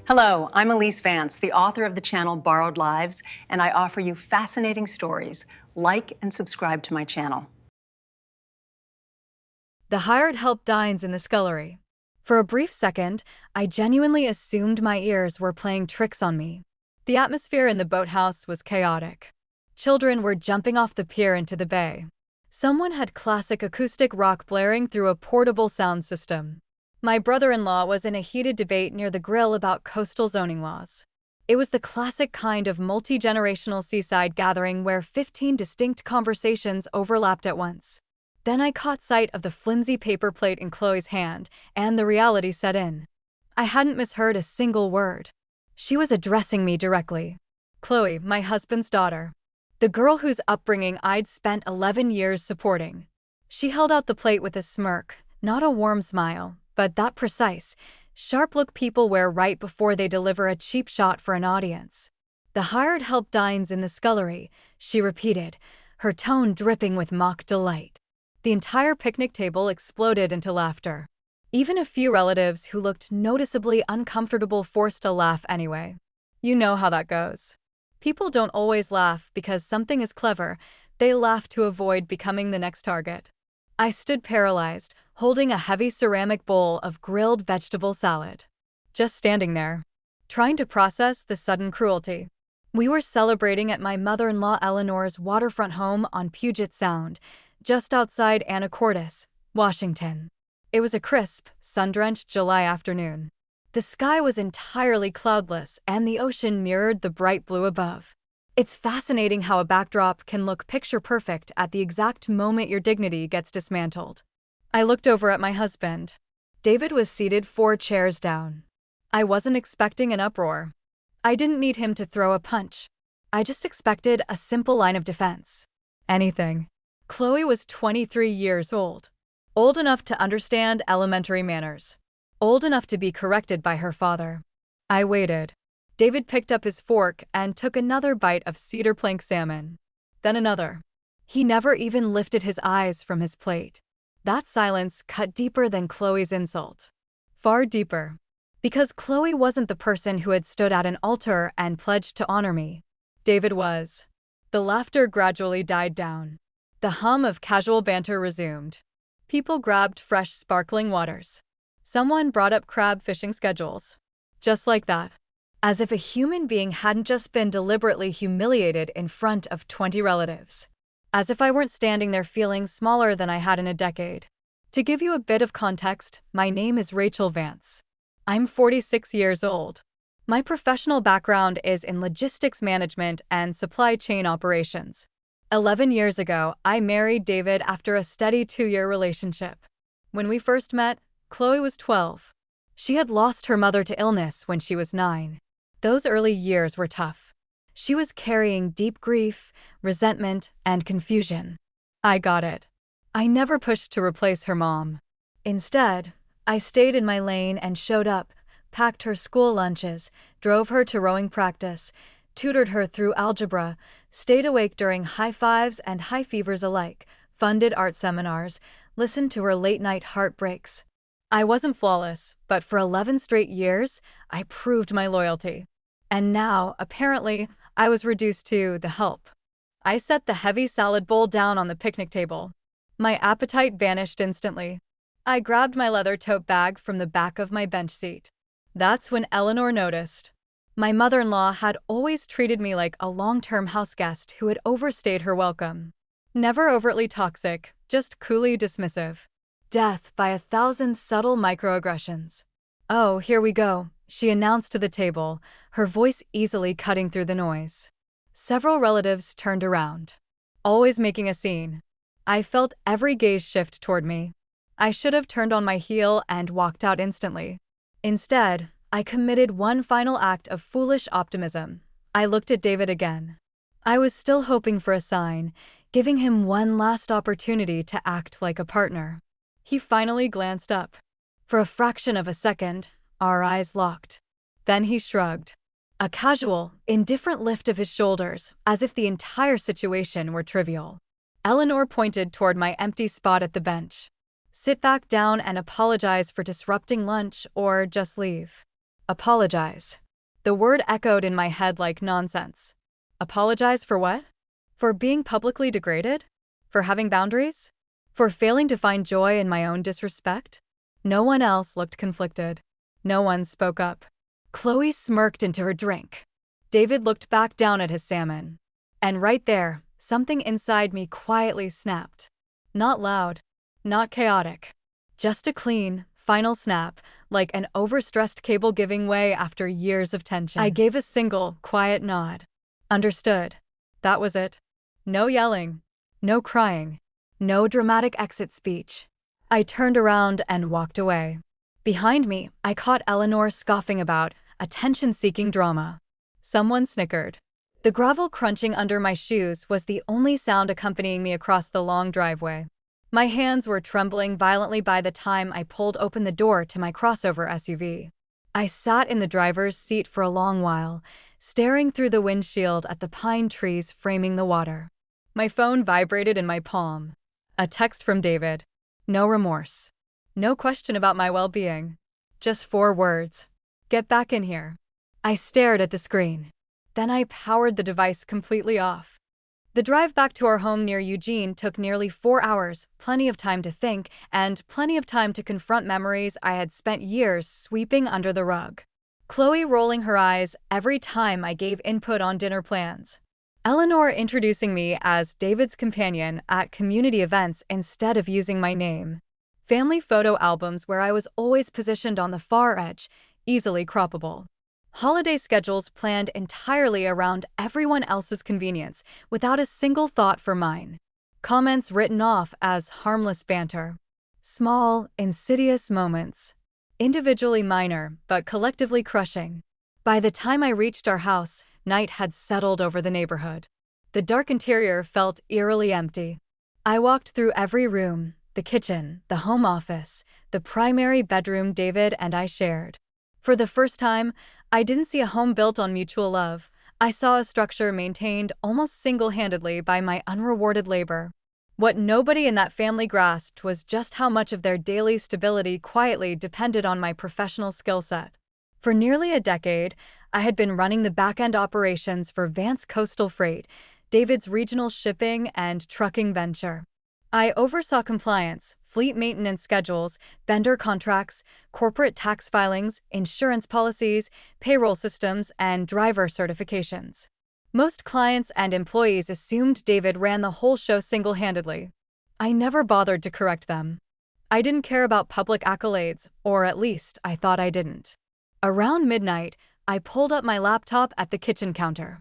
Hello, I'm Elise Vance, the author of the channel Borrowed Lives, and I offer you fascinating stories. Like and subscribe to my channel. The hired help dines in the scullery. For a brief second, I genuinely assumed my ears were playing tricks on me. The atmosphere in the boathouse was chaotic. Children were jumping off the pier into the bay. Someone had classic acoustic rock blaring through a portable sound system. My brother-in-law was in a heated debate near the grill about coastal zoning laws. It was the classic kind of multi-generational seaside gathering where 15 distinct conversations overlapped at once. Then I caught sight of the flimsy paper plate in Chloe's hand, and the reality set in. I hadn't misheard a single word. She was addressing me directly. Chloe, my husband's daughter. The girl whose upbringing I'd spent 11 years supporting. She held out the plate with a smirk, not a warm smile, but that precise, sharp look people wear right before they deliver a cheap shot for an audience. The hired help dines in the scullery, she repeated, her tone dripping with mock delight. The entire picnic table exploded into laughter. Even a few relatives who looked noticeably uncomfortable forced a laugh anyway. You know how that goes. People don't always laugh because something is clever, they laugh to avoid becoming the next target. I stood paralyzed, holding a heavy ceramic bowl of grilled vegetable salad. Just standing there, trying to process the sudden cruelty. We were celebrating at my mother-in-law Eleanor's waterfront home on Puget Sound, just outside Anacortes, Washington. It was a crisp, sun-drenched July afternoon. The sky was entirely cloudless, and the ocean mirrored the bright blue above. It's fascinating how a backdrop can look picture-perfect at the exact moment your dignity gets dismantled. I looked over at my husband. David was seated 4 chairs down. I wasn't expecting an uproar. I didn't need him to throw a punch. I just expected a simple line of defense. Anything. Chloe was 23 years old. Old enough to understand elementary manners. Old enough to be corrected by her father. I waited. David picked up his fork and took another bite of cedar plank salmon. Then another. He never even lifted his eyes from his plate. That silence cut deeper than Chloe's insult. Far deeper. Because Chloe wasn't the person who had stood at an altar and pledged to honor me. David was. The laughter gradually died down. The hum of casual banter resumed. People grabbed fresh sparkling waters. Someone brought up crab fishing schedules. Just like that. As if a human being hadn't just been deliberately humiliated in front of 20 relatives. As if I weren't standing there feeling smaller than I had in a decade. To give you a bit of context, my name is Rachel Vance. I'm 46 years old. My professional background is in logistics management and supply chain operations. 11 years ago, I married David after a steady 2-year relationship. When we first met, Chloe was 12. She had lost her mother to illness when she was 9. Those early years were tough. She was carrying deep grief, resentment, and confusion. I got it. I never pushed to replace her mom. Instead, I stayed in my lane and showed up, packed her school lunches, drove her to rowing practice, tutored her through algebra, stayed awake during high fives and high fevers alike, funded art seminars, listened to her late-night heartbreaks. I wasn't flawless, but for 11 straight years, I proved my loyalty. And now, apparently, I was reduced to the help. I set the heavy salad bowl down on the picnic table. My appetite vanished instantly. I grabbed my leather tote bag from the back of my bench seat. That's when Eleanor noticed. My mother-in-law had always treated me like a long-term house guest who had overstayed her welcome. Never overtly toxic, just coolly dismissive. Death by 1,000 subtle microaggressions. "Oh, here we go," she announced to the table, her voice easily cutting through the noise. Several relatives turned around. Always making a scene. I felt every gaze shift toward me. I should have turned on my heel and walked out instantly. Instead, I committed one final act of foolish optimism. I looked at David again. I was still hoping for a sign, giving him one last opportunity to act like a partner. He finally glanced up. For a fraction of a second, our eyes locked. Then he shrugged. A casual, indifferent lift of his shoulders, as if the entire situation were trivial. Eleanor pointed toward my empty spot at the bench. "Sit back down and apologize for disrupting lunch, or just leave." Apologize. The word echoed in my head like nonsense. Apologize for what? For being publicly degraded? For having boundaries? For failing to find joy in my own disrespect? No one else looked conflicted. No one spoke up. Chloe smirked into her drink. David looked back down at his salmon. And right there, something inside me quietly snapped. Not loud, not chaotic. Just a clean, final snap, like an overstressed cable giving way after years of tension. I gave a single, quiet nod. Understood. That was it. No yelling. No crying. No dramatic exit speech. I turned around and walked away. Behind me, I caught Eleanor scoffing about attention-seeking drama. Someone snickered. The gravel crunching under my shoes was the only sound accompanying me across the long driveway. My hands were trembling violently by the time I pulled open the door to my crossover SUV. I sat in the driver's seat for a long while, staring through the windshield at the pine trees framing the water. My phone vibrated in my palm. A text from David. No remorse. No question about my well-being. Just 4 words. Get back in here. I stared at the screen. Then I powered the device completely off. The drive back to our home near Eugene took nearly 4 hours, plenty of time to think, and plenty of time to confront memories I had spent years sweeping under the rug. Chloe rolling her eyes every time I gave input on dinner plans. Eleanor introducing me as David's companion at community events instead of using my name. Family photo albums where I was always positioned on the far edge, easily croppable. Holiday schedules planned entirely around everyone else's convenience, without a single thought for mine. Comments written off as harmless banter. Small, insidious moments. Individually minor, but collectively crushing. By the time I reached our house, night had settled over the neighborhood. The dark interior felt eerily empty. I walked through every room, the kitchen, the home office, the primary bedroom David and I shared. For the first time, I didn't see a home built on mutual love. I saw a structure maintained almost single-handedly by my unrewarded labor. What nobody in that family grasped was just how much of their daily stability quietly depended on my professional skill set. For nearly a decade, I had been running the back-end operations for Vance Coastal Freight, David's regional shipping and trucking venture. I oversaw compliance, fleet maintenance schedules, vendor contracts, corporate tax filings, insurance policies, payroll systems, and driver certifications. Most clients and employees assumed David ran the whole show single-handedly. I never bothered to correct them. I didn't care about public accolades, or at least I thought I didn't. Around midnight, I pulled up my laptop at the kitchen counter.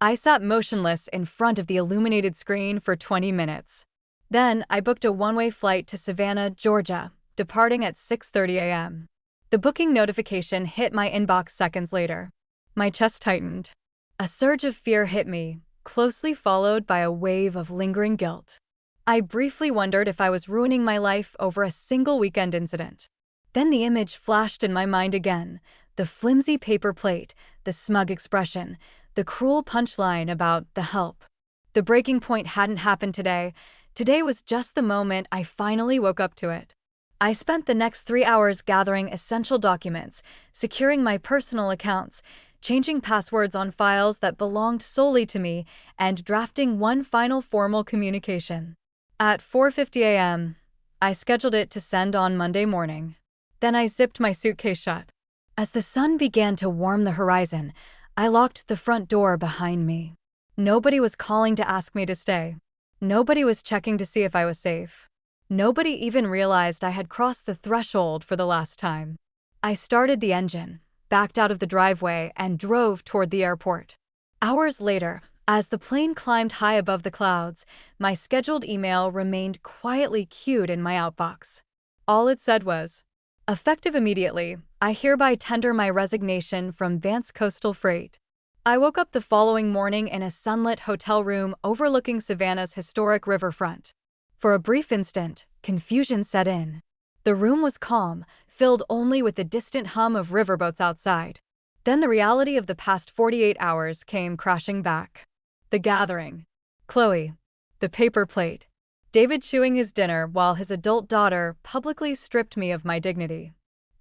I sat motionless in front of the illuminated screen for 20 minutes. Then I booked a one-way flight to Savannah, Georgia, departing at 6:30 a.m. The booking notification hit my inbox seconds later. My chest tightened. A surge of fear hit me, closely followed by a wave of lingering guilt. I briefly wondered if I was ruining my life over a single weekend incident. Then the image flashed in my mind again, the flimsy paper plate, the smug expression, the cruel punchline about the help. The breaking point hadn't happened today. Today was just the moment I finally woke up to it. I spent the next 3 hours gathering essential documents, securing my personal accounts, changing passwords on files that belonged solely to me, and drafting one final formal communication. At 4:50 a.m., I scheduled it to send on Monday morning. Then I zipped my suitcase shut. As the sun began to warm the horizon, I locked the front door behind me. Nobody was calling to ask me to stay. Nobody was checking to see if I was safe. Nobody even realized I had crossed the threshold for the last time. I started the engine, backed out of the driveway, and drove toward the airport. Hours later, as the plane climbed high above the clouds, my scheduled email remained quietly queued in my outbox. All it said was, "Effective immediately, I hereby tender my resignation from Vance Coastal Freight." I woke up the following morning in a sunlit hotel room overlooking Savannah's historic riverfront. For a brief instant, confusion set in. The room was calm, filled only with the distant hum of riverboats outside. Then the reality of the past 48 hours came crashing back. The gathering. Chloe. The paper plate. David chewing his dinner while his adult daughter publicly stripped me of my dignity.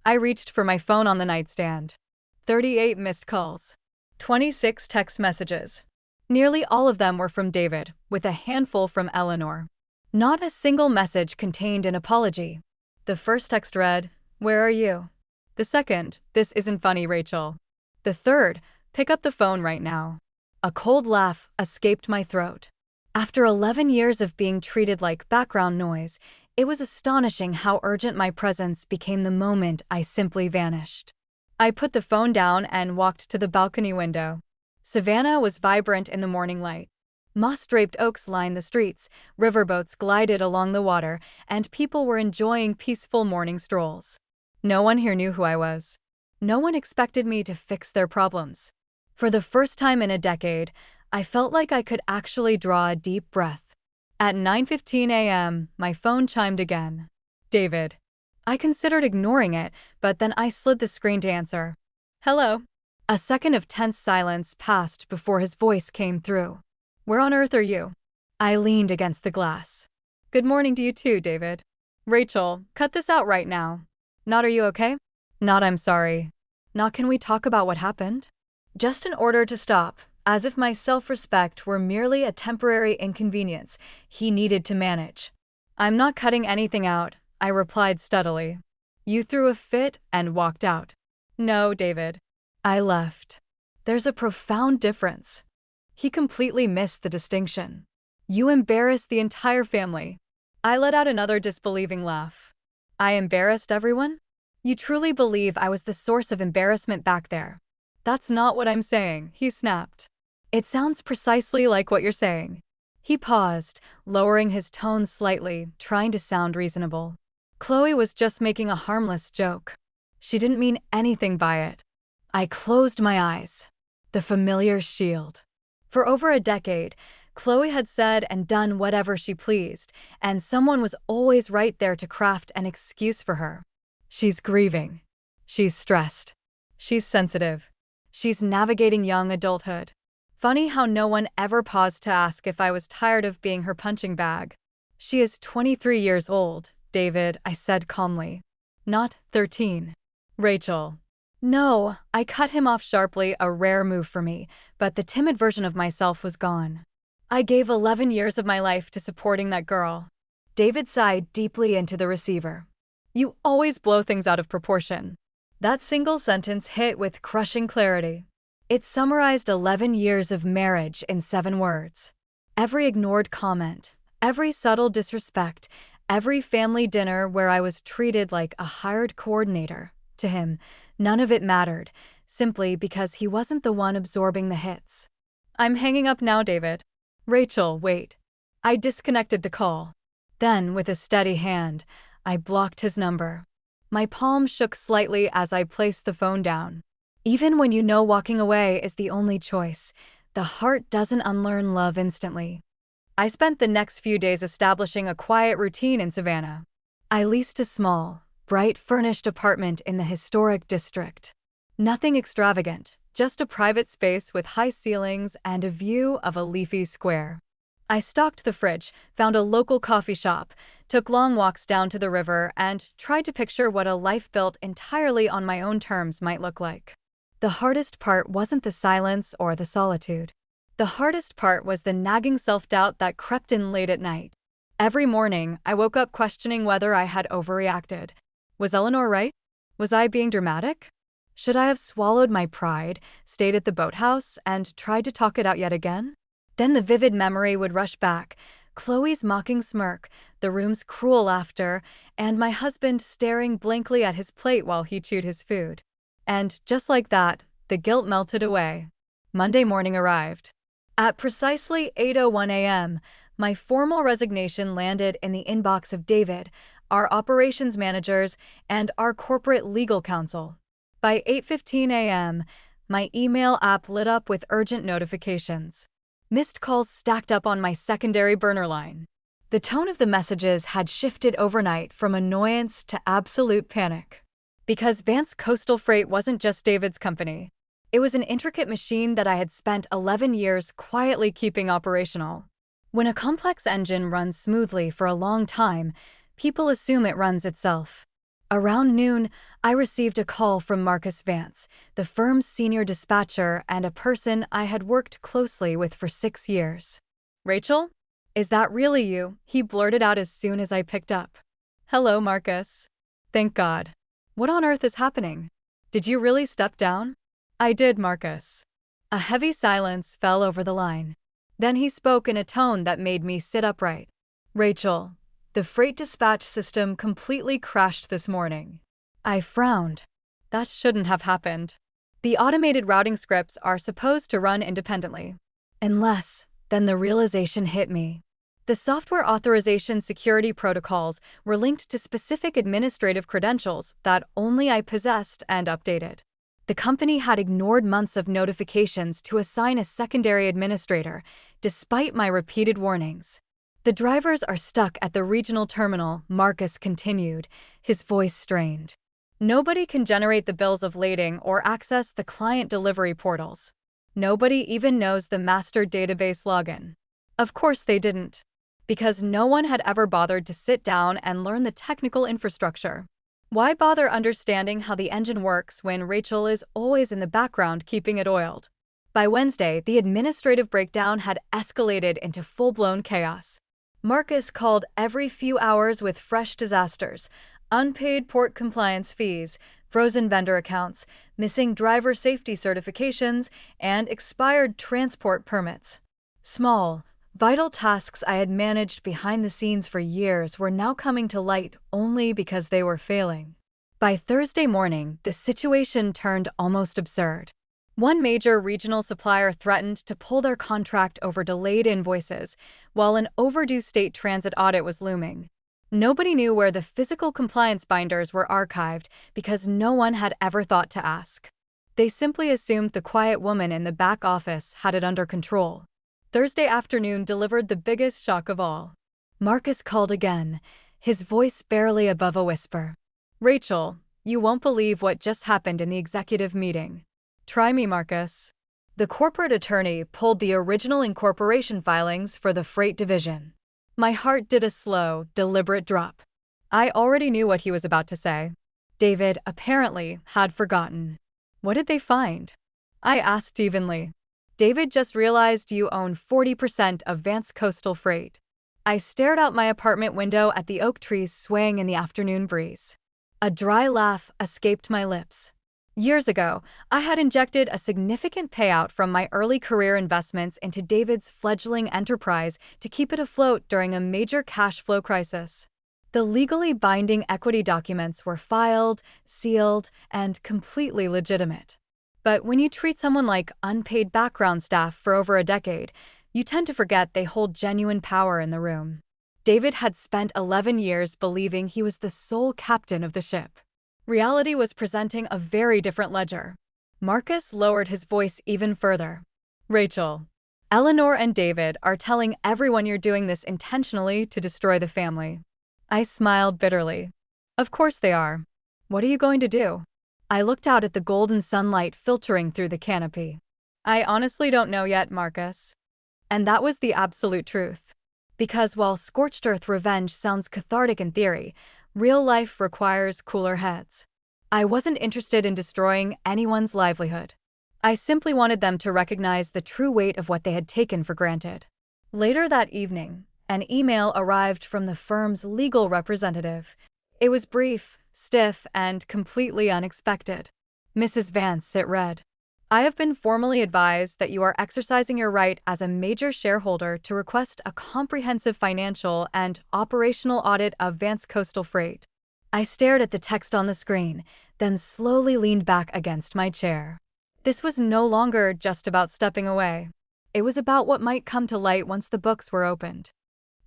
I reached for my phone on the nightstand. 38 missed calls, 26 text messages. Nearly all of them were from David, with a handful from Eleanor. Not a single message contained an apology. The first text read, "Where are you?" The second, "This isn't funny, Rachel." The third, "Pick up the phone right now." A cold laugh escaped my throat. After 11 years of being treated like background noise, it was astonishing how urgent my presence became the moment I simply vanished. I put the phone down and walked to the balcony window. Savannah was vibrant in the morning light. Moss-draped oaks lined the streets, riverboats glided along the water, and people were enjoying peaceful morning strolls. No one here knew who I was. No one expected me to fix their problems. For the first time in a decade, I felt like I could actually draw a deep breath. At 9:15 a.m., my phone chimed again. David. I considered ignoring it, but then I slid the screen to answer. Hello. A second of tense silence passed before his voice came through. Where on earth are you? I leaned against the glass. Good morning to you too, David. Rachel, cut this out right now. Not, are you okay? Not, I'm sorry. Not, can we talk about what happened? Just an order to stop, as if my self-respect were merely a temporary inconvenience he needed to manage. I'm not cutting anything out, I replied steadily. You threw a fit and walked out. No, David. I left. There's a profound difference. He completely missed the distinction. You embarrassed the entire family. I let out another disbelieving laugh. I embarrassed everyone? You truly believe I was the source of embarrassment back there? That's not what I'm saying, he snapped. It sounds precisely like what you're saying. He paused, lowering his tone slightly, trying to sound reasonable. Chloe was just making a harmless joke. She didn't mean anything by it. I closed my eyes. The familiar shield. For over a decade, Chloe had said and done whatever she pleased, and someone was always right there to craft an excuse for her. She's grieving. She's stressed. She's sensitive. She's navigating young adulthood. Funny how no one ever paused to ask if I was tired of being her punching bag. She is 23 years old, David, I said calmly. Not 13. Rachel. No, I cut him off sharply, a rare move for me, but the timid version of myself was gone. I gave 11 years of my life to supporting that girl. David sighed deeply into the receiver. You always blow things out of proportion. That single sentence hit with crushing clarity. It summarized 11 years of marriage in 7 words. Every ignored comment, every subtle disrespect, every family dinner where I was treated like a hired coordinator. To him, none of it mattered, simply because he wasn't the one absorbing the hits. I'm hanging up now, David. Rachel, wait. I disconnected the call. Then, with a steady hand, I blocked his number. My palm shook slightly as I placed the phone down. Even when you know walking away is the only choice, the heart doesn't unlearn love instantly. I spent the next few days establishing a quiet routine in Savannah. I leased a small, bright furnished apartment in the historic district. Nothing extravagant, just a private space with high ceilings and a view of a leafy square. I stocked the fridge, found a local coffee shop, took long walks down to the river, and tried to picture what a life built entirely on my own terms might look like. The hardest part wasn't the silence or the solitude. The hardest part was the nagging self-doubt that crept in late at night. Every morning, I woke up questioning whether I had overreacted. Was Eleanor right? Was I being dramatic? Should I have swallowed my pride, stayed at the boathouse, and tried to talk it out yet again? Then the vivid memory would rush back. Chloe's mocking smirk, the room's cruel laughter, and my husband staring blankly at his plate while he chewed his food. And just like that, the guilt melted away. Monday morning arrived. At precisely 8:01 a.m., my formal resignation landed in the inbox of David, our operations managers, and our corporate legal counsel. By 8:15 a.m., my email app lit up with urgent notifications. Missed calls stacked up on my secondary burner line. The tone of the messages had shifted overnight from annoyance to absolute panic. Because Vance Coastal Freight wasn't just David's company. It was an intricate machine that I had spent 11 years quietly keeping operational. When a complex engine runs smoothly for a long time, people assume it runs itself. Around noon, I received a call from Marcus Vance, the firm's senior dispatcher and a person I had worked closely with for 6 years. "Rachel? Is that really you?" he blurted out as soon as I picked up. "Hello, Marcus." "Thank God. What on earth is happening? Did you really step down?" "I did, Marcus." A heavy silence fell over the line. Then he spoke in a tone that made me sit upright. "Rachel, the freight dispatch system completely crashed this morning." I frowned. That shouldn't have happened. The automated routing scripts are supposed to run independently. Unless, then the realization hit me. The software authorization security protocols were linked to specific administrative credentials that only I possessed and updated. The company had ignored months of notifications to assign a secondary administrator, despite my repeated warnings. "The drivers are stuck at the regional terminal," Marcus continued, his voice strained. "Nobody can generate the bills of lading or access the client delivery portals. Nobody even knows the master database login." Of course they didn't, because no one had ever bothered to sit down and learn the technical infrastructure. Why bother understanding how the engine works when Rachel is always in the background keeping it oiled? By Wednesday, the administrative breakdown had escalated into full-blown chaos. Marcus called every few hours with fresh disasters: unpaid port compliance fees, frozen vendor accounts, missing driver safety certifications, and expired transport permits. Small, vital tasks I had managed behind the scenes for years were now coming to light only because they were failing. By Thursday morning, the situation turned almost absurd. One major regional supplier threatened to pull their contract over delayed invoices, while an overdue state transit audit was looming. Nobody knew where the physical compliance binders were archived because no one had ever thought to ask. They simply assumed the quiet woman in the back office had it under control. Thursday afternoon delivered the biggest shock of all. Marcus called again, his voice barely above a whisper. "Rachel, you won't believe what just happened in the executive meeting." "Try me, Marcus." The corporate attorney pulled the original incorporation filings for the freight division. My heart did a slow, deliberate drop. I already knew what he was about to say. David, apparently, had forgotten. "What did they find?" I asked evenly. "David just realized you own 40% of Vance Coastal Freight." I stared out my apartment window at the oak trees swaying in the afternoon breeze. A dry laugh escaped my lips. Years ago, I had injected a significant payout from my early career investments into David's fledgling enterprise to keep it afloat during a major cash flow crisis. The legally binding equity documents were filed, sealed, and completely legitimate. But when you treat someone like unpaid background staff for over a decade, you tend to forget they hold genuine power in the room. David had spent 11 years believing he was the sole captain of the ship. Reality was presenting a very different ledger. Marcus lowered his voice even further. "Rachel, Eleanor and David are telling everyone you're doing this intentionally to destroy the family." I smiled bitterly. "Of course they are. What are you going to do?" I looked out at the golden sunlight filtering through the canopy. "I honestly don't know yet, Marcus." And that was the absolute truth. Because while scorched earth revenge sounds cathartic in theory, real life requires cooler heads. I wasn't interested in destroying anyone's livelihood. I simply wanted them to recognize the true weight of what they had taken for granted. Later that evening, an email arrived from the firm's legal representative. It was brief, stiff, and completely unexpected. "Mrs. Vance," it read, "I have been formally advised that you are exercising your right as a major shareholder to request a comprehensive financial and operational audit of Vance Coastal Freight." I stared at the text on the screen, then slowly leaned back against my chair. This was no longer just about stepping away. It was about what might come to light once the books were opened.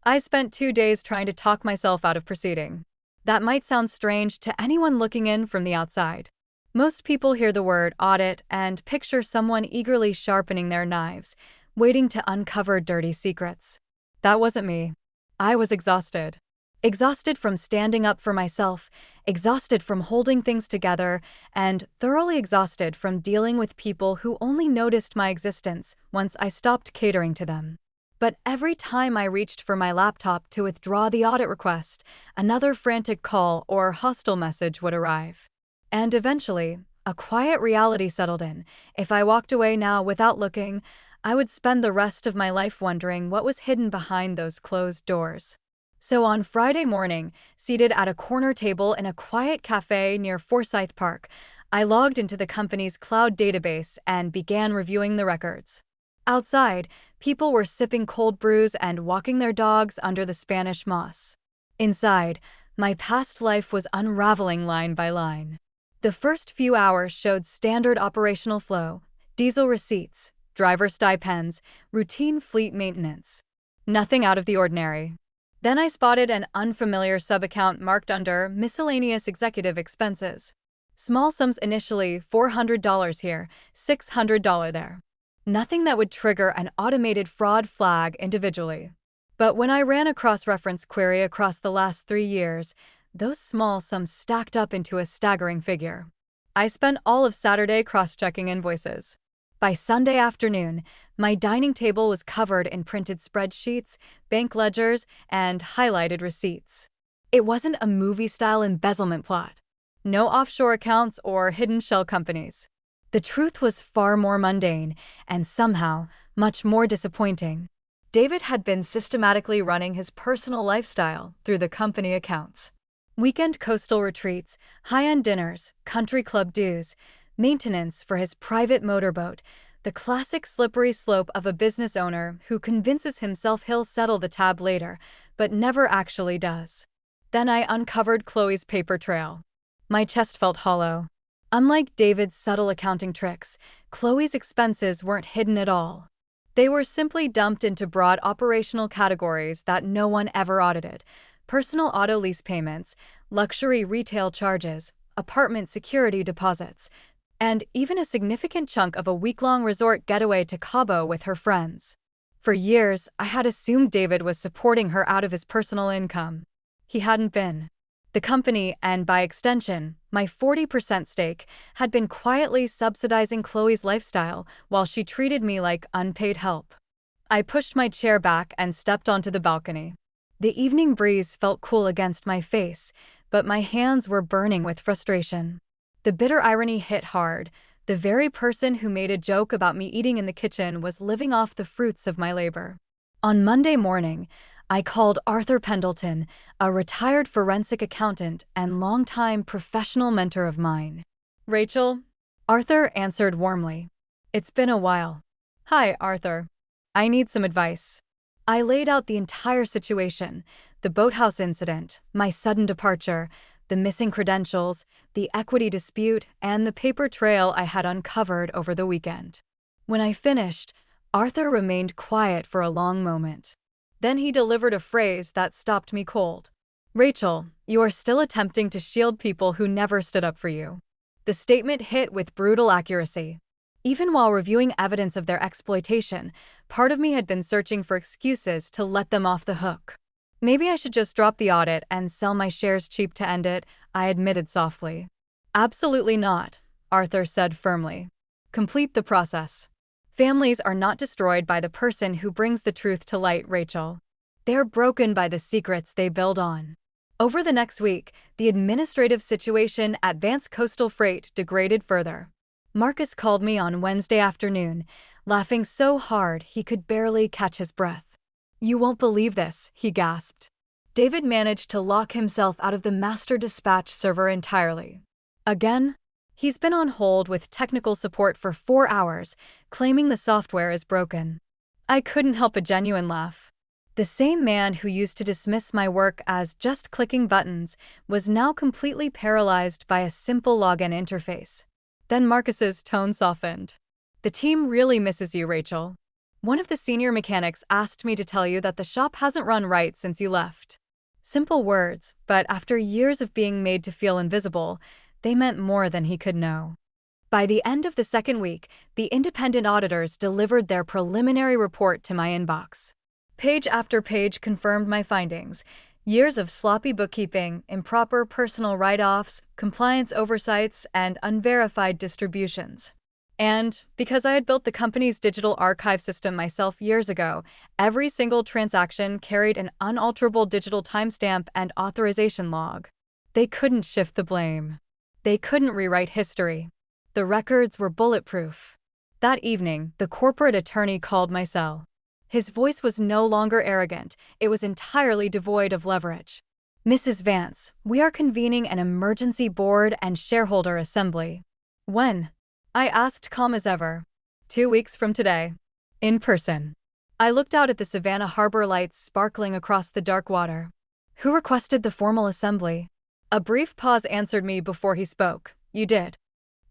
I spent 2 days trying to talk myself out of proceeding. That might sound strange to anyone looking in from the outside. Most people hear the word audit and picture someone eagerly sharpening their knives, waiting to uncover dirty secrets. That wasn't me. I was exhausted. Exhausted from standing up for myself, exhausted from holding things together, and thoroughly exhausted from dealing with people who only noticed my existence once I stopped catering to them. But every time I reached for my laptop to withdraw the audit request, another frantic call or hostile message would arrive. And eventually, a quiet reality settled in. If I walked away now without looking, I would spend the rest of my life wondering what was hidden behind those closed doors. So on Friday morning, seated at a corner table in a quiet cafe near Forsyth Park, I logged into the company's cloud database and began reviewing the records. Outside, people were sipping cold brews and walking their dogs under the Spanish moss. Inside, my past life was unraveling line by line. The first few hours showed standard operational flow, diesel receipts, driver stipends, routine fleet maintenance. Nothing out of the ordinary. Then I spotted an unfamiliar sub-account marked under miscellaneous executive expenses. Small sums initially, $400 here, $600 there. Nothing that would trigger an automated fraud flag individually. But when I ran a cross-reference query across the last 3 years, those small sums stacked up into a staggering figure. I spent all of Saturday cross-checking invoices. By Sunday afternoon, my dining table was covered in printed spreadsheets, bank ledgers, and highlighted receipts. It wasn't a movie-style embezzlement plot. No offshore accounts or hidden shell companies. The truth was far more mundane, and somehow much more disappointing. David had been systematically running his personal lifestyle through the company accounts. Weekend coastal retreats, high-end dinners, country club dues, maintenance for his private motorboat, the classic slippery slope of a business owner who convinces himself he'll settle the tab later, but never actually does. Then I uncovered Chloe's paper trail. My chest felt hollow. Unlike David's subtle accounting tricks, Chloe's expenses weren't hidden at all. They were simply dumped into broad operational categories that no one ever audited: personal auto lease payments, luxury retail charges, apartment security deposits, and even a significant chunk of a week-long resort getaway to Cabo with her friends. For years, I had assumed David was supporting her out of his personal income. He hadn't been. The company, and by extension, my 40% stake, had been quietly subsidizing Chloe's lifestyle while she treated me like unpaid help. I pushed my chair back and stepped onto the balcony. The evening breeze felt cool against my face, but my hands were burning with frustration. The bitter irony hit hard. The very person who made a joke about me eating in the kitchen was living off the fruits of my labor. On Monday morning, I called Arthur Pendleton, a retired forensic accountant and longtime professional mentor of mine. "Rachel?" Arthur answered warmly. "It's been a while." "Hi, Arthur. I need some advice." I laid out the entire situation: the boathouse incident, my sudden departure, the missing credentials, the equity dispute, and the paper trail I had uncovered over the weekend. When I finished, Arthur remained quiet for a long moment. Then he delivered a phrase that stopped me cold. "Rachel, you are still attempting to shield people who never stood up for you." The statement hit with brutal accuracy. Even while reviewing evidence of their exploitation, part of me had been searching for excuses to let them off the hook. "Maybe I should just drop the audit and sell my shares cheap to end it," I admitted softly. "Absolutely not," Arthur said firmly. "Complete the process. Families are not destroyed by the person who brings the truth to light, Rachel. They're broken by the secrets they build on." Over the next week, the administrative situation at Vance Coastal Freight degraded further. Marcus called me on Wednesday afternoon, laughing so hard he could barely catch his breath. "You won't believe this," he gasped. David managed to lock himself out of the master dispatch server entirely. Again? He's been on hold with technical support for 4 hours, claiming the software is broken. I couldn't help a genuine laugh. The same man who used to dismiss my work as just clicking buttons was now completely paralyzed by a simple login interface. Then Marcus's tone softened. "The team really misses you, Rachel. One of the senior mechanics asked me to tell you that the shop hasn't run right since you left." Simple words, but after years of being made to feel invisible, they meant more than he could know. By the end of the second week, the independent auditors delivered their preliminary report to my inbox. Page after page confirmed my findings: years of sloppy bookkeeping, improper personal write-offs, compliance oversights, and unverified distributions. And because I had built the company's digital archive system myself years ago, every single transaction carried an unalterable digital timestamp and authorization log. They couldn't shift the blame. They couldn't rewrite history. The records were bulletproof. That evening, the corporate attorney called my cell. His voice was no longer arrogant, it was entirely devoid of leverage. "Mrs. Vance, we are convening an emergency board and shareholder assembly." "When?" I asked, calm as ever. "2 weeks from today. In person." I looked out at the Savannah harbor lights sparkling across the dark water. "Who requested the formal assembly?" A brief pause answered me before he spoke. "You did."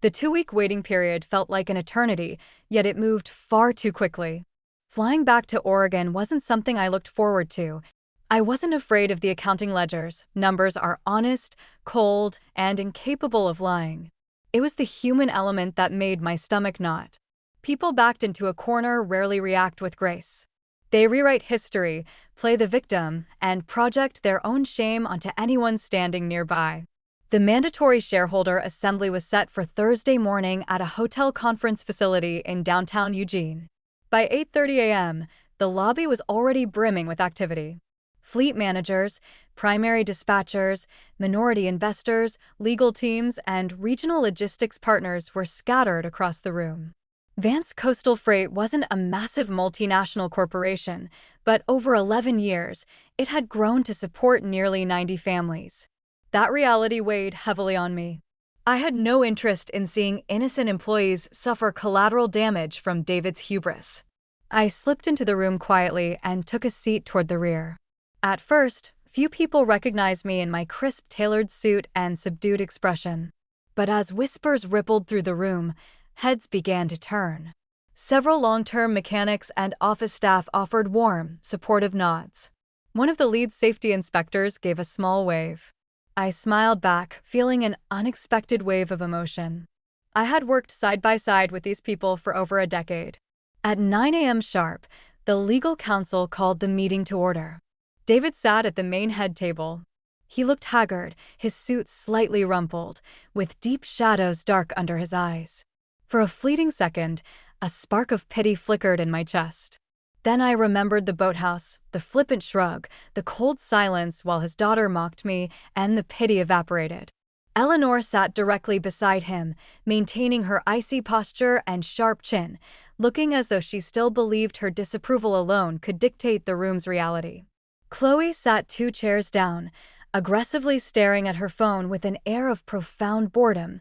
The 2-week waiting period felt like an eternity, yet it moved far too quickly. Flying back to Oregon wasn't something I looked forward to. I wasn't afraid of the accounting ledgers. Numbers are honest, cold, and incapable of lying. It was the human element that made my stomach knot. People backed into a corner rarely react with grace. They rewrite history, play the victim, and project their own shame onto anyone standing nearby. The mandatory shareholder assembly was set for Thursday morning at a hotel conference facility in downtown Eugene. By 8:30 a.m., the lobby was already brimming with activity. Fleet managers, primary dispatchers, minority investors, legal teams, and regional logistics partners were scattered across the room. Vance Coastal Freight wasn't a massive multinational corporation, but over 11 years, it had grown to support nearly 90 families. That reality weighed heavily on me. I had no interest in seeing innocent employees suffer collateral damage from David's hubris. I slipped into the room quietly and took a seat toward the rear. At first, few people recognized me in my crisp, tailored suit and subdued expression. But as whispers rippled through the room, heads began to turn. Several long-term mechanics and office staff offered warm, supportive nods. One of the lead safety inspectors gave a small wave. I smiled back, feeling an unexpected wave of emotion. I had worked side by side with these people for over a decade. At 9 a.m. sharp, the legal counsel called the meeting to order. David sat at the main head table. He looked haggard, his suit slightly rumpled, with deep shadows dark under his eyes. For a fleeting second, a spark of pity flickered in my chest. Then I remembered the boathouse, the flippant shrug, the cold silence while his daughter mocked me, and the pity evaporated. Eleanor sat directly beside him, maintaining her icy posture and sharp chin, looking as though she still believed her disapproval alone could dictate the room's reality. Chloe sat 2 chairs down, aggressively staring at her phone with an air of profound boredom,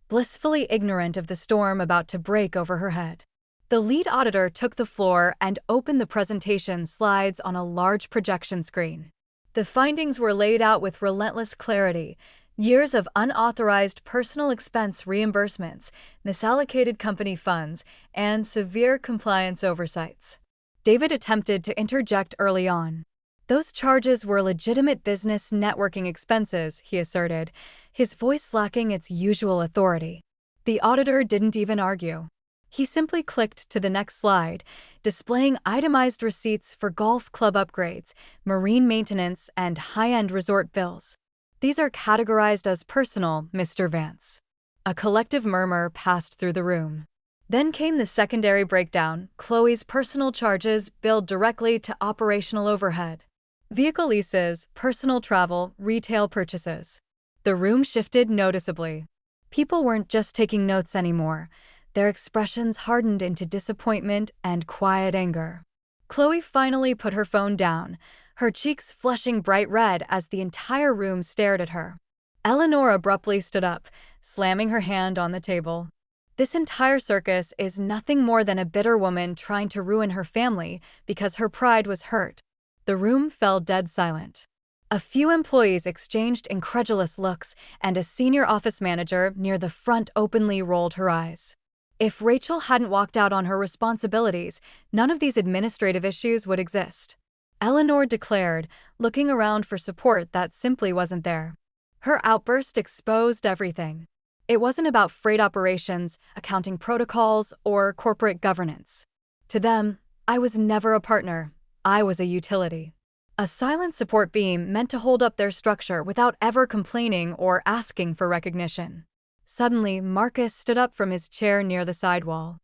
blissfully ignorant of the storm about to break over her head. The lead auditor took the floor and opened the presentation slides on a large projection screen. The findings were laid out with relentless clarity: years of unauthorized personal expense reimbursements, misallocated company funds, and severe compliance oversights. David attempted to interject early on. "Those charges were legitimate business networking expenses," he asserted, his voice lacking its usual authority. The auditor didn't even argue. He simply clicked to the next slide, displaying itemized receipts for golf club upgrades, marine maintenance, and high-end resort bills. "These are categorized as personal, Mr. Vance." A collective murmur passed through the room. Then came the secondary breakdown: Chloe's personal charges billed directly to operational overhead. Vehicle leases, personal travel, retail purchases. The room shifted noticeably. People weren't just taking notes anymore. Their expressions hardened into disappointment and quiet anger. Chloe finally put her phone down, her cheeks flushing bright red as the entire room stared at her. Eleanor abruptly stood up, slamming her hand on the table. "This entire circus is nothing more than a bitter woman trying to ruin her family because her pride was hurt." The room fell dead silent. A few employees exchanged incredulous looks, and a senior office manager near the front openly rolled her eyes. If Rachel hadn't walked out on her responsibilities, none of these administrative issues would exist. Eleanor declared, looking around for support that simply wasn't there. Her outburst exposed everything. It wasn't about freight operations, accounting protocols, or corporate governance. To them, I was never a partner. I was a utility. A silent support beam meant to hold up their structure without ever complaining or asking for recognition. Suddenly, Marcus stood up from his chair near the sidewall.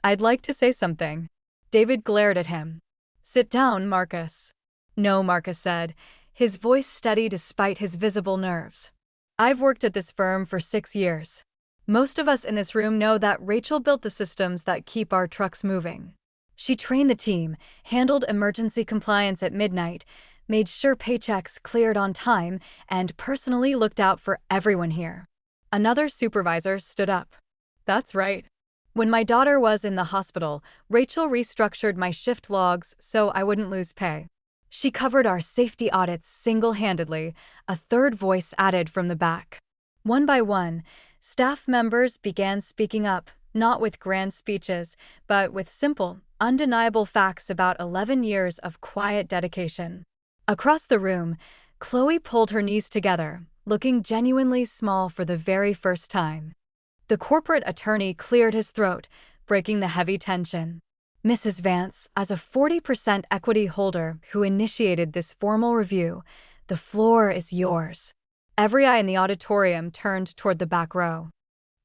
"I'd like to say something." David glared at him. "Sit down, Marcus." "No," Marcus said, his voice steady despite his visible nerves. "I've worked at this firm for 6 years. Most of us in this room know that Rachel built the systems that keep our trucks moving. She trained the team, handled emergency compliance at midnight, made sure paychecks cleared on time, and personally looked out for everyone here." Another supervisor stood up. "That's right. When my daughter was in the hospital, Rachel restructured my shift logs so I wouldn't lose pay. She covered our safety audits single-handedly," a third voice added from the back. One by one, staff members began speaking up, not with grand speeches, but with simple, undeniable facts about 11 years of quiet dedication. Across the room, Chloe pulled her knees together, looking genuinely small for the very first time. The corporate attorney cleared his throat, breaking the heavy tension. "Mrs. Vance, as a 40% equity holder who initiated this formal review, the floor is yours." Every eye in the auditorium turned toward the back row.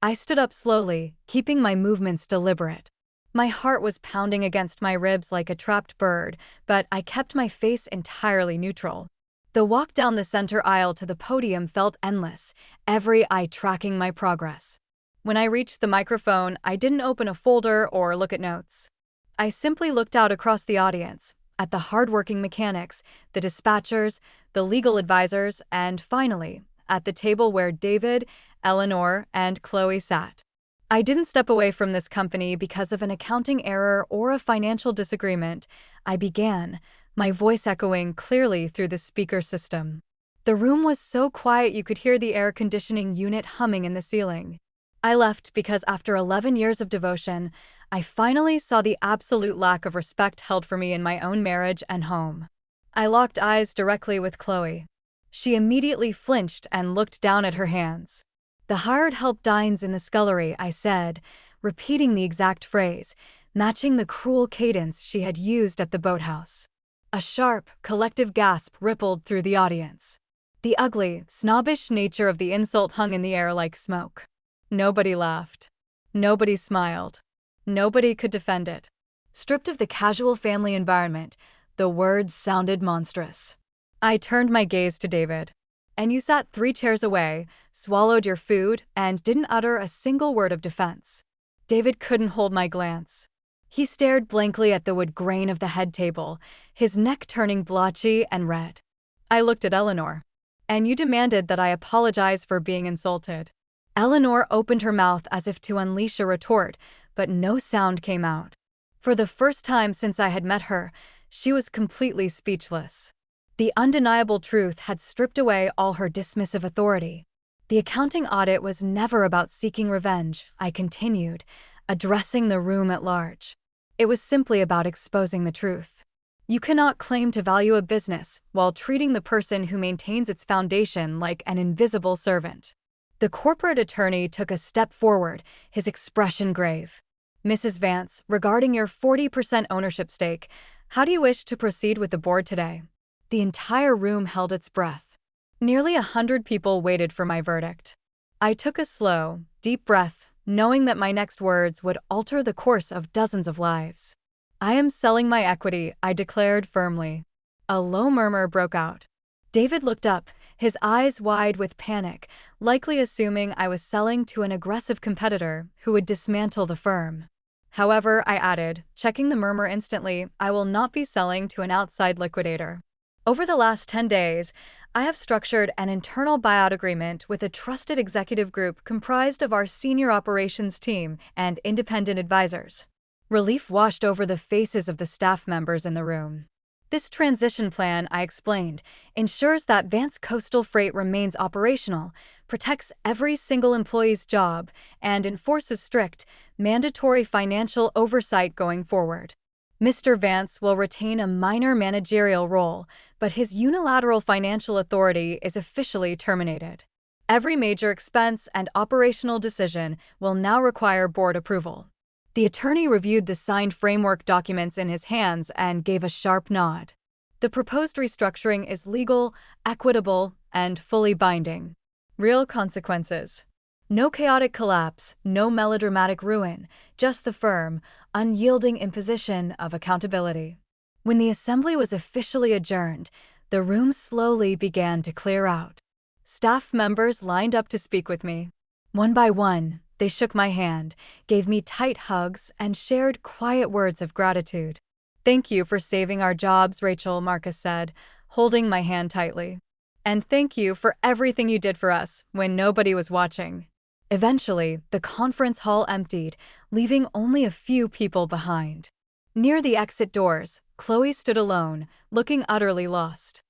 I stood up slowly, keeping my movements deliberate. My heart was pounding against my ribs like a trapped bird, but I kept my face entirely neutral. The walk down the center aisle to the podium felt endless, every eye tracking my progress. When I reached the microphone, I didn't open a folder or look at notes. I simply looked out across the audience, at the hardworking mechanics, the dispatchers, the legal advisors, and finally, at the table where David, Eleanor, and Chloe sat. I didn't step away from this company because of an accounting error or a financial disagreement. I began, my voice echoing clearly through the speaker system. The room was so quiet you could hear the air conditioning unit humming in the ceiling. I left because after 11 years of devotion, I finally saw the absolute lack of respect held for me in my own marriage and home. I locked eyes directly with Chloe. She immediately flinched and looked down at her hands. "The hired help dines in the scullery," I said, repeating the exact phrase, matching the cruel cadence she had used at the boathouse. A sharp, collective gasp rippled through the audience. The ugly, snobbish nature of the insult hung in the air like smoke. Nobody laughed. Nobody smiled. Nobody could defend it. Stripped of the casual family environment, the words sounded monstrous. I turned my gaze to David. "And you sat 3 chairs away, swallowed your food, and didn't utter a single word of defense." David couldn't hold my glance. He stared blankly at the wood grain of the head table, his neck turning blotchy and red. I looked at Eleanor. "And you demanded that I apologize for being insulted." Eleanor opened her mouth as if to unleash a retort, but no sound came out. For the first time since I had met her, she was completely speechless. The undeniable truth had stripped away all her dismissive authority. "The accounting audit was never about seeking revenge," I continued, addressing the room at large. "It was simply about exposing the truth. You cannot claim to value a business while treating the person who maintains its foundation like an invisible servant." The corporate attorney took a step forward, his expression grave. "Mrs. Vance, regarding your 40% ownership stake, how do you wish to proceed with the board today?" The entire room held its breath. Nearly 100 people waited for my verdict. I took a slow, deep breath, knowing that my next words would alter the course of dozens of lives. "I am selling my equity," I declared firmly. A low murmur broke out. David looked up, his eyes wide with panic, likely assuming I was selling to an aggressive competitor who would dismantle the firm. "However," I added, checking the murmur instantly, "I will not be selling to an outside liquidator." Over the last 10 days, I have structured an internal buyout agreement with a trusted executive group comprised of our senior operations team and independent advisors. Relief washed over the faces of the staff members in the room. "This transition plan," I explained, "ensures that Vance Coastal Freight remains operational, protects every single employee's job, and enforces strict, mandatory financial oversight going forward. Mr. Vance will retain a minor managerial role, but his unilateral financial authority is officially terminated. Every major expense and operational decision will now require board approval." The attorney reviewed the signed framework documents in his hands and gave a sharp nod. "The proposed restructuring is legal, equitable, and fully binding. Real consequences." No chaotic collapse, no melodramatic ruin, just the firm, unyielding imposition of accountability. When the assembly was officially adjourned, the room slowly began to clear out. Staff members lined up to speak with me. One by one, they shook my hand, gave me tight hugs, and shared quiet words of gratitude. "Thank you for saving our jobs," Rachel, Marcus said, holding my hand tightly. "And thank you for everything you did for us when nobody was watching." Eventually, the conference hall emptied, leaving only a few people behind. Near the exit doors, Chloe stood alone, looking utterly lost.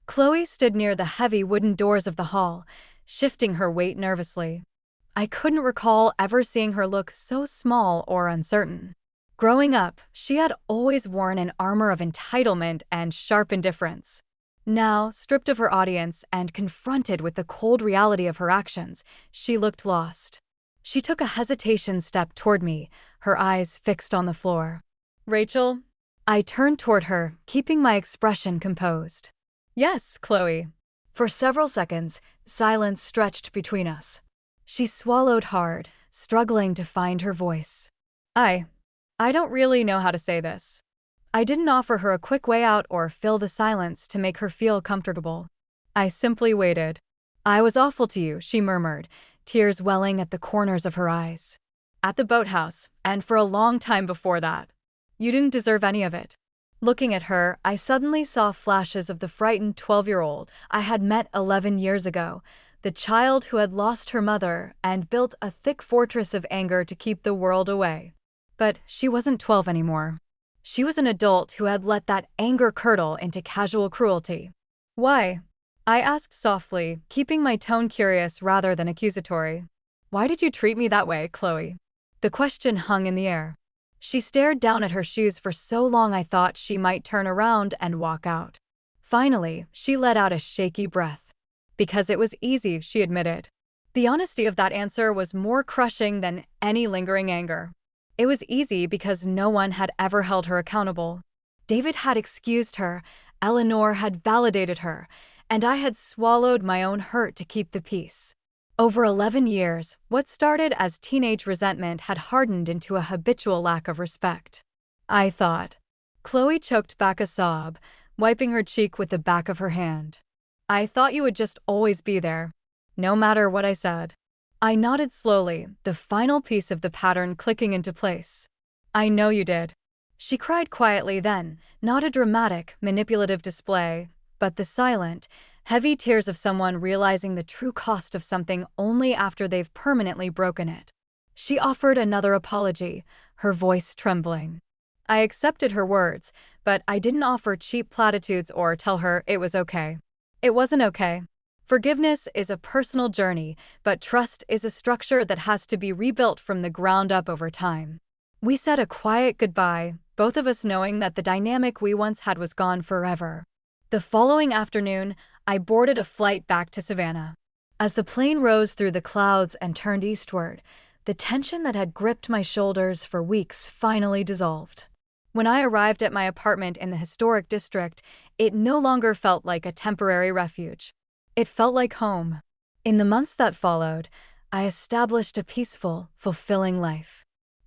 Chloe stood near the heavy wooden doors of the hall, shifting her weight nervously. I couldn't recall ever seeing her look so small or uncertain. Growing up, she had always worn an armor of entitlement and sharp indifference. Now, stripped of her audience and confronted with the cold reality of her actions, she looked lost. She took a hesitation step toward me, her eyes fixed on the floor. "Rachel?" I turned toward her, keeping my expression composed. "Yes, Chloe." For several seconds, silence stretched between us. She swallowed hard, struggling to find her voice. I don't really know how to say this." I didn't offer her a quick way out or fill the silence to make her feel comfortable. I simply waited. "I was awful to you," she murmured, tears welling at the corners of her eyes. "At the boathouse, and for a long time before that. You didn't deserve any of it." Looking at her, I suddenly saw flashes of the frightened 12-year-old I had met 11 years ago, the child who had lost her mother and built a thick fortress of anger to keep the world away. But she wasn't 12 anymore. She was an adult who had let that anger curdle into casual cruelty. "Why?" I asked softly, keeping my tone curious rather than accusatory. "Why did you treat me that way, Chloe?" The question hung in the air. She stared down at her shoes for so long I thought she might turn around and walk out. Finally, she let out a shaky breath. "Because it was easy," she admitted. The honesty of that answer was more crushing than any lingering anger. It was easy because no one had ever held her accountable. David had excused her, Eleanor had validated her, and I had swallowed my own hurt to keep the peace. Over 11 years, what started as teenage resentment had hardened into a habitual lack of respect. I thought. Chloe choked back a sob, wiping her cheek with the back of her hand. "I thought you would just always be there, no matter what I said." I nodded slowly, the final piece of the pattern clicking into place. "I know you did." She cried quietly then, not a dramatic, manipulative display, but the silent, heavy tears of someone realizing the true cost of something only after they've permanently broken it. She offered another apology, her voice trembling. I accepted her words, but I didn't offer cheap platitudes or tell her it was okay. It wasn't okay. Forgiveness is a personal journey, but trust is a structure that has to be rebuilt from the ground up over time. We said a quiet goodbye, both of us knowing that the dynamic we once had was gone forever. The following afternoon, I boarded a flight back to Savannah. As the plane rose through the clouds and turned eastward, the tension that had gripped my shoulders for weeks finally dissolved. When I arrived at my apartment in the historic district, it no longer felt like a temporary refuge. It felt like home. In the months that followed, I established a peaceful, fulfilling life.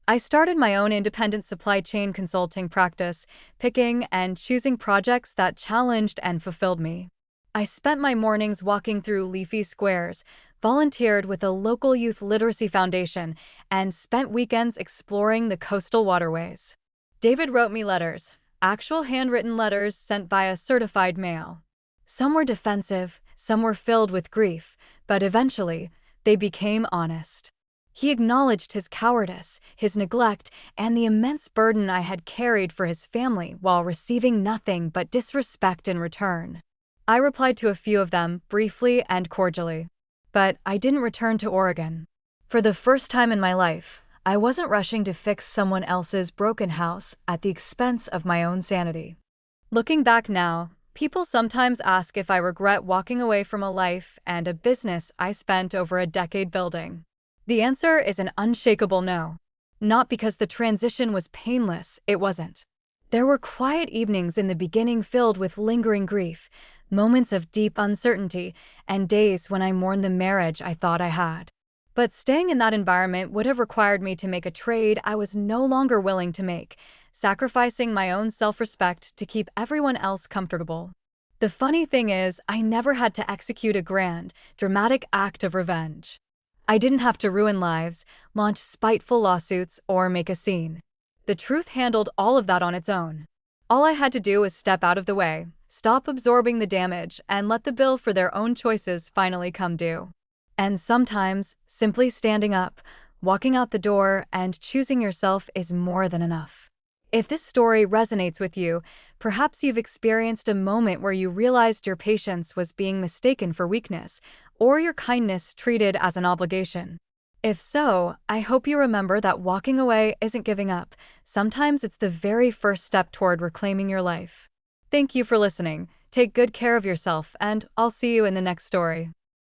I started my own independent supply chain consulting practice, picking and choosing projects that challenged and fulfilled me. I spent my mornings walking through leafy squares, volunteered with a local youth literacy foundation, and spent weekends exploring the coastal waterways. David wrote me letters, actual handwritten letters sent via certified mail. Some were defensive, some were filled with grief, but eventually, they became honest. He acknowledged his cowardice, his neglect, and the immense burden I had carried for his family while receiving nothing but disrespect in return. I replied to a few of them briefly and cordially. But I didn't return to Oregon. For the first time in my life, I wasn't rushing to fix someone else's broken house at the expense of my own sanity. Looking back now, people sometimes ask if I regret walking away from a life and a business I spent over a decade building. The answer is an unshakable no. Not because the transition was painless, it wasn't. There were quiet evenings in the beginning filled with lingering grief, moments of deep uncertainty, and days when I mourned the marriage I thought I had. But staying in that environment would have required me to make a trade I was no longer willing to make, sacrificing my own self-respect to keep everyone else comfortable. The funny thing is, I never had to execute a grand, dramatic act of revenge. I didn't have to ruin lives, launch spiteful lawsuits, or make a scene. The truth handled all of that on its own. All I had to do was step out of the way, stop absorbing the damage, and let the bill for their own choices finally come due. And sometimes, simply standing up, walking out the door, and choosing yourself is more than enough. If this story resonates with you, perhaps you've experienced a moment where you realized your patience was being mistaken for weakness, or your kindness treated as an obligation. If so, I hope you remember that walking away isn't giving up. Sometimes it's the very first step toward reclaiming your life. Thank you for listening. Take good care of yourself, and I'll see you in the next story.